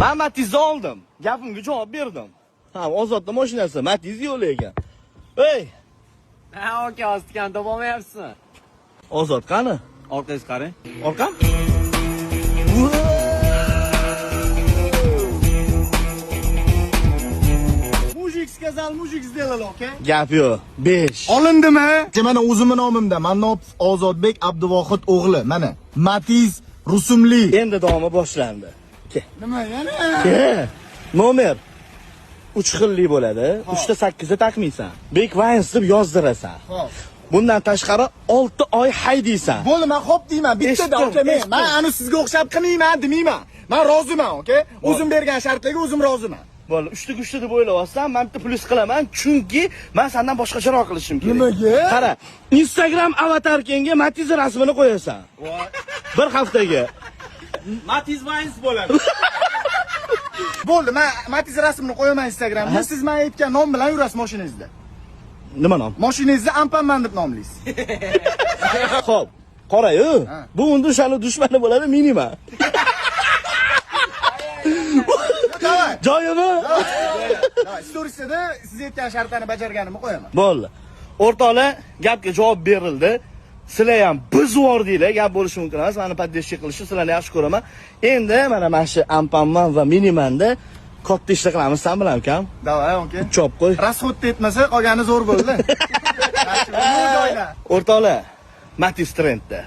Men Matiz'ni oldim. Gapimga javob berdim. Ha, Ozodning mashinasi, Matiz yo'li ekan. Ey, Ha, aka, ostikan topolmayapsizmi? Ozod qani? Orqangizga qarang. Orqam? Mujik сказал, mujik сделал, okey? Gap yo'q. 5. Olindimi? Mana o'zimning nomimda Mannop Ozodbek Abduvohid o'g'li. Mana Matiz rusumli. Endi davomi boshlandi. Ke. Nima yana? Ke. Nomer 3 xillik bo'ladi. 3 ta 8 ta taqmaysan. Big Vines deb yozdirasan. Xo'p. Bundan tashqari 6 oy haydaysan. Bo'ldi, men xo'p deyman. Bittada, Eshitdim, okey. eshitdim. Men ani sizga o'xshab qilmayman, demayman. Men roziman, okey? O'zim bergan shartlarga o'zim roziman. Bo'ldi, 3 deb o'ylayapsan, men bitta plyus qilaman, chunki men sendan boshqacharoq qilishim kerak. Nimaga? Qara, Instagram avatarkangga Matiz rasmini qo'yasan. Bir haftaga. Matiz Vines bo'ladi. Bo'ldi, men Matiz rasmini qo'yaman Instagramga. Siz men aytgan nom bilan yurasiz mashinangizda. Nima nom? Mashinangizni Ampanman deb nomlaysiz. Xo'p, qora-yu. Bu unda shani dushmani bo'ladi, minima. Davay. Joyimi? Davay, storiesida siz aytgan shartlarni bajarganimni qo'yaman. Bo'ldi. O'rtoqlar, gapga javob berildi. Sizlar ham bizvordinglar, gap bo'lishi mumkin emas. Meni podдержка qilishni sizlarni yaxshi ko'raman. Endi mana shu Ampanman va Minimanda katta ishlar qilamiz, sen bilan ukam. Davay, okey. Chop qo'y. Расходni etmasa, qolgani zo'r bo'ldi. O'rtoqlar, Matiz trendda.